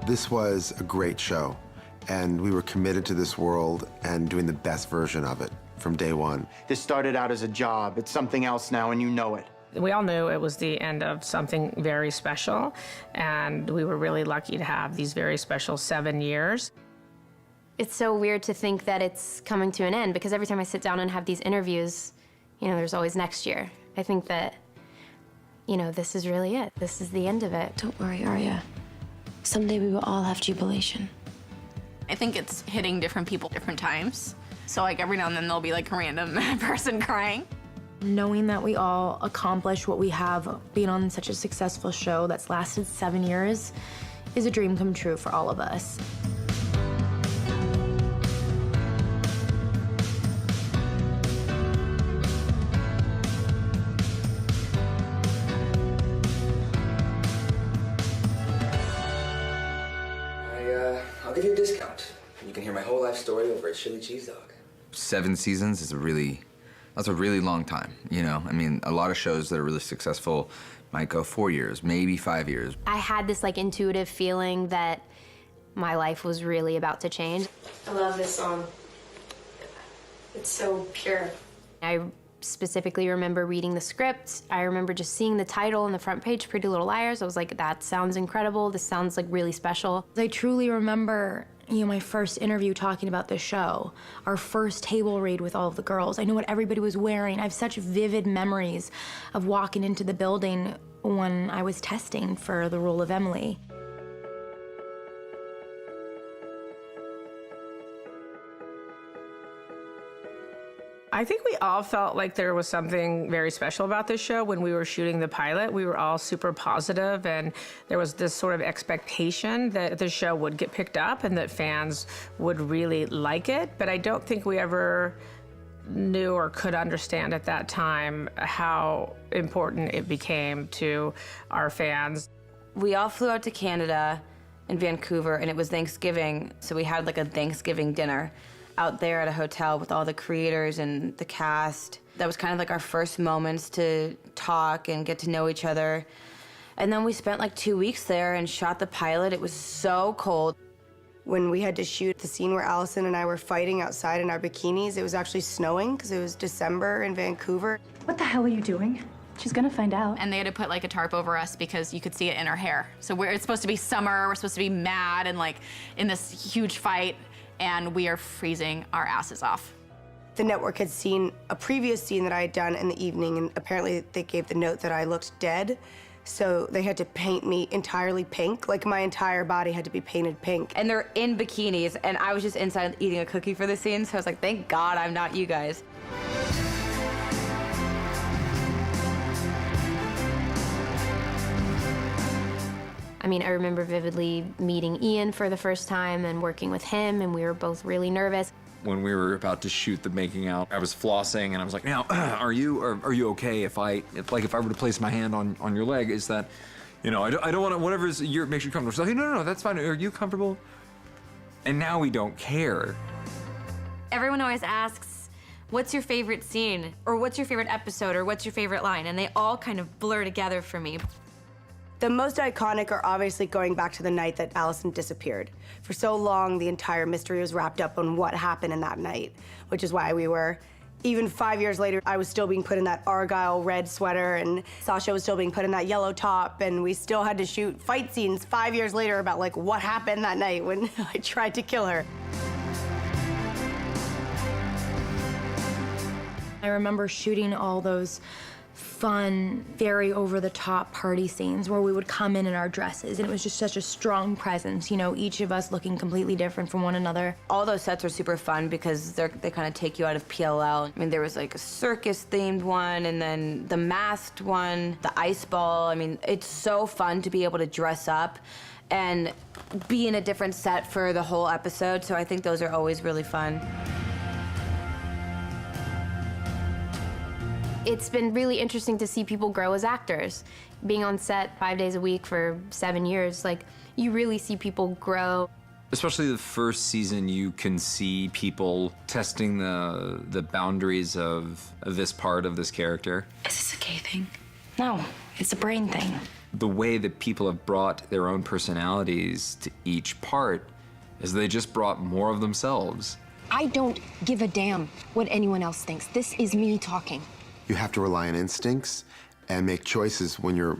This was a great show, and we were committed to this world and doing the best version of it from day one. This started out as a job. It's something else now, and you know it. We all knew it was the end of something very special, and we were really lucky to have these very special 7 years. It's so weird to think that it's coming to an end, because every time I sit down and have these interviews, you know, there's always next year. I think that, you know, this is really it. This is the end of it. Don't worry, Arya. Someday we will all have jubilation. I think it's hitting different people different times. So like every now and then there'll be like a random person crying. Knowing that we all accomplished what we have, being on such a successful show that's lasted 7 years, is a dream come true for all of us. I'll give you a discount. You can hear my whole life story over at Chili Cheese Dog. 7 seasons is that's a really long time, you know? I mean, a lot of shows that are really successful might go 4 years, maybe 5 years. I had this like intuitive feeling that my life was really about to change. I love this song. It's so pure. I specifically remember reading the script. I remember just seeing the title on the front page, Pretty Little Liars. I was like, that sounds incredible. This sounds like really special. I truly remember, you know, my first interview talking about this show, our first table read with all of the girls. I knew what everybody was wearing. I have such vivid memories of walking into the building when I was testing for the role of Emily. I think we all felt like there was something very special about this show when we were shooting the pilot. We were all super positive, and there was this sort of expectation that the show would get picked up and that fans would really like it. But I don't think we ever knew or could understand at that time how important it became to our fans. We all flew out to Canada in Vancouver, and it was Thanksgiving, so we had like a Thanksgiving dinner out there at a hotel with all the creators and the cast. That was kind of like our first moments to talk and get to know each other. And then we spent like 2 weeks there and shot the pilot. It was so cold. When we had to shoot the scene where Allison and I were fighting outside in our bikinis, it was actually snowing because it was December in Vancouver. What the hell are you doing? She's gonna find out. And they had to put like a tarp over us because you could see it in our hair. So it's supposed to be summer, we're supposed to be mad and like in this huge fight, and we are freezing our asses off. The network had seen a previous scene that I had done in the evening, and apparently they gave the note that I looked dead. So they had to paint me entirely pink. Like my entire body had to be painted pink. And they're in bikinis, and I was just inside eating a cookie for the scene, so I was like, thank God I'm not you guys. I mean, I remember vividly meeting Ian for the first time and working with him, and we were both really nervous. When we were about to shoot the making out, I was flossing, and I was like, "Now, are you okay if I were to place my hand on your leg? Is that, you know, I don't want to, whatever makes you comfortable." She's like, no, that's fine. Are you comfortable? And now we don't care. Everyone always asks, what's your favorite scene? Or what's your favorite episode? Or what's your favorite line? And they all kind of blur together for me. The most iconic are obviously going back to the night that Allison disappeared. For so long, the entire mystery was wrapped up on what happened in that night, which is why we were, even 5 years later, I was still being put in that Argyle red sweater, and Sasha was still being put in that yellow top, and we still had to shoot fight scenes 5 years later about like what happened that night when I tried to kill her. I remember shooting all those fun, very over-the-top party scenes where we would come in our dresses, and it was just such a strong presence, you know, each of us looking completely different from one another. All those sets are super fun because they kind of take you out of PLL. I mean, there was like a circus-themed one, and then the masked one, the ice ball. I mean, it's so fun to be able to dress up and be in a different set for the whole episode, so I think those are always really fun. It's been really interesting to see people grow as actors. Being on set 5 days a week for 7 years, like, you really see people grow. Especially the first season, you can see people testing the boundaries of this part of this character. Is this a gay thing? No, it's a brain thing. The way that people have brought their own personalities to each part is they just brought more of themselves. I don't give a damn what anyone else thinks. This is me talking. You have to rely on instincts and make choices when you're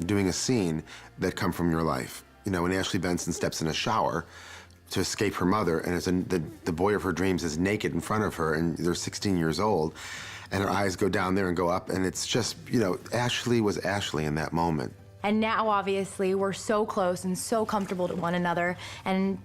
doing a scene that come from your life. You know, when Ashley Benson steps in a shower to escape her mother, and the boy of her dreams is naked in front of her, and they're 16 years old, and her eyes go down there and go up, and it's just, you know, Ashley was Ashley in that moment. And now, obviously, we're so close and so comfortable to one another, and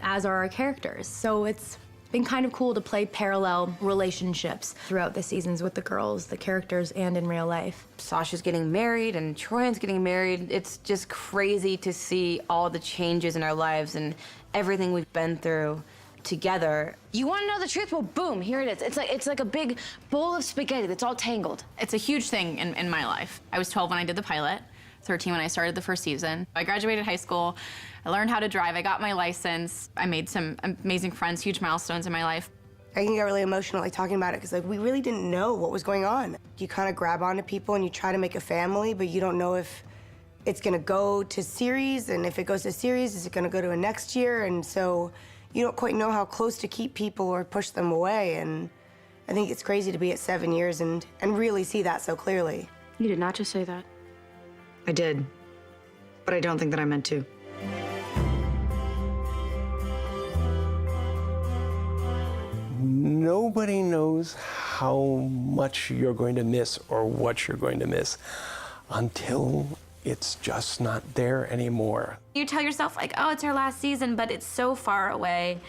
as are our characters. So it's been kind of cool to play parallel relationships throughout the seasons with the girls, the characters, and in real life. Sasha's getting married and Troyan's getting married. It's just crazy to see all the changes in our lives and everything we've been through together. You want to know the truth? Well, boom, here it is. It's like a big bowl of spaghetti that's all tangled. It's a huge thing in my life. I was 12 when I did the pilot, 13 when I started the first season. I graduated high school. I learned how to drive. I got my license. I made some amazing friends, huge milestones in my life. I can get really emotional like talking about it because like we really didn't know what was going on. You kind of grab onto people and you try to make a family, but you don't know if it's gonna go to series, and if it goes to series, is it gonna go to a next year? And so you don't quite know how close to keep people or push them away. And I think it's crazy to be at 7 years and really see that so clearly. You did not just say that. I did, but I don't think that I meant to. Nobody knows how much you're going to miss or what you're going to miss until it's just not there anymore. You tell yourself, like, oh, it's our last season, but it's so far away.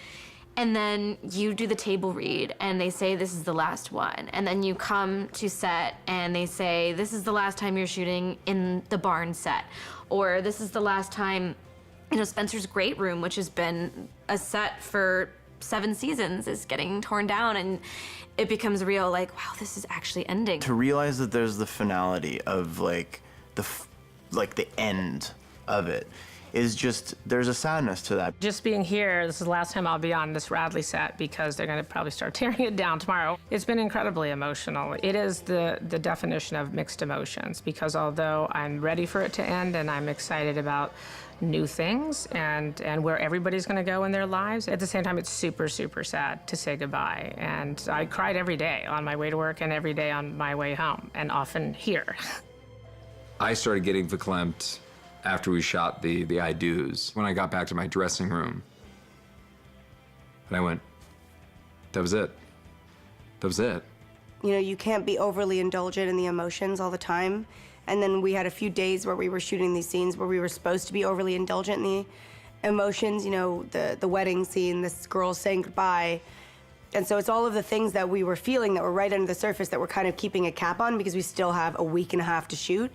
And then you do the table read, and they say this is the last one. And then you come to set, and they say this is the last time you're shooting in the barn set. Or this is the last time, you know, Spencer's Great Room, which has been a set for 7 seasons, is getting torn down, and it becomes real, like, wow, this is actually ending. To realize that there's the finality of like the end of it is just, there's a sadness to that. Just being here, this is the last time I'll be on this Radley set because they're going to probably start tearing it down tomorrow. It's been incredibly emotional. It is the definition of mixed emotions, because although I'm ready for it to end and I'm excited about new things and where everybody's going to go in their lives, at the same time it's super, super sad to say goodbye. And I cried every day on my way to work and every day on my way home, and often here. I started getting verklempt after we shot the I Do's. When I got back to my dressing room, and I went, that was it. That was it. You know, you can't be overly indulgent in the emotions all the time. And then we had a few days where we were shooting these scenes where we were supposed to be overly indulgent in the emotions, you know, the wedding scene, this girl saying goodbye. And so it's all of the things that we were feeling that were right under the surface that we're kind of keeping a cap on because we still have a week and a half to shoot.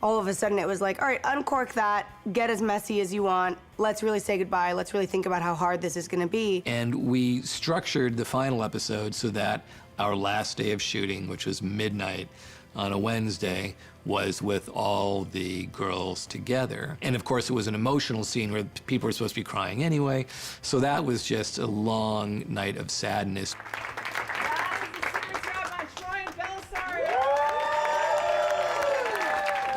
All of a sudden it was like, all right, uncork that, get as messy as you want, let's really say goodbye, let's really think about how hard this is gonna be. And we structured the final episode so that our last day of shooting, which was midnight on a Wednesday, was with all the girls together. And of course it was an emotional scene where people were supposed to be crying anyway, so that was just a long night of sadness.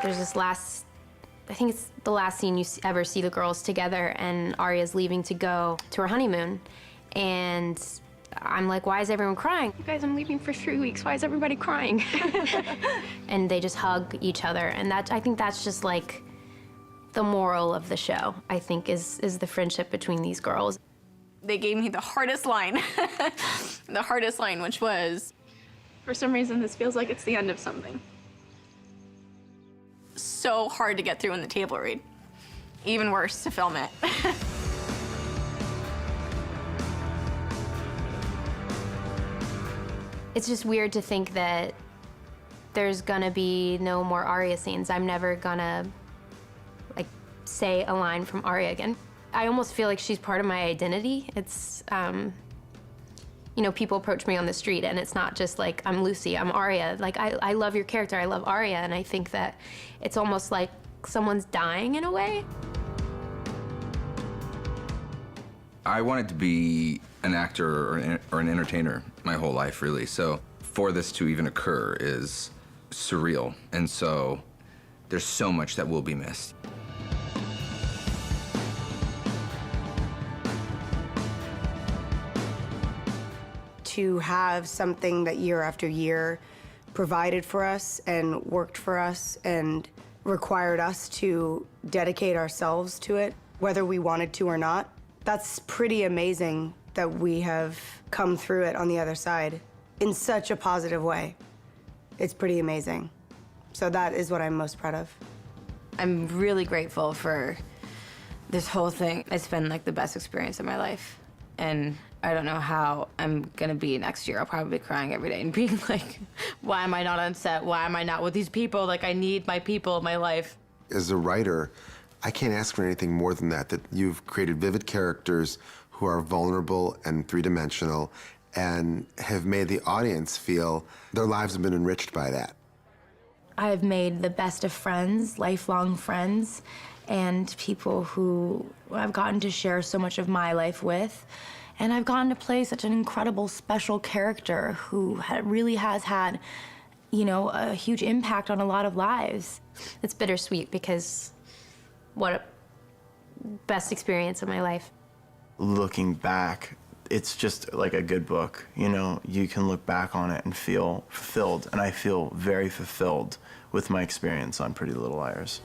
There's this last, I think it's the last scene you ever see the girls together, and Aria's leaving to go to her honeymoon. And I'm like, why is everyone crying? You guys, I'm leaving for 3 weeks. Why is everybody crying? And they just hug each other. And that, I think that's just like the moral of the show, I think, is the friendship between these girls. They gave me the hardest line, the hardest line, which was, For some reason, this feels like it's the end of something. so hard to get through in the table read. Even worse to film it. It's just weird to think that there's gonna be no more Aria scenes. I'm never gonna, like, say a line from Aria again. I almost feel like she's part of my identity. It's, you know, people approach me on the street and it's not just like, I'm Lucy, I'm Aria. Like, I love your character, I love Aria, and I think that it's almost like someone's dying in a way. I wanted to be an actor or an entertainer my whole life, really. So for this to even occur is surreal. And so there's so much that will be missed. To have something that year after year provided for us and worked for us and required us to dedicate ourselves to it, whether we wanted to or not, that's pretty amazing that we have come through it on the other side in such a positive way. It's pretty amazing. So that is what I'm most proud of. I'm really grateful for this whole thing. It's been like the best experience of my life. And I don't know how I'm gonna be next year. I'll probably be crying every day and being like, why am I not on set? Why am I not with these people? Like, I need my people in my life. As a writer, I can't ask for anything more than that you've created vivid characters who are vulnerable and three-dimensional and have made the audience feel their lives have been enriched by that. I've made the best of friends, lifelong friends, and people who I've gotten to share so much of my life with. And I've gotten to play such an incredible, special character who really has had, a huge impact on a lot of lives. It's bittersweet because what a best experience of my life. Looking back, it's just like a good book. You can look back on it and feel fulfilled, and I feel very fulfilled with my experience on Pretty Little Liars.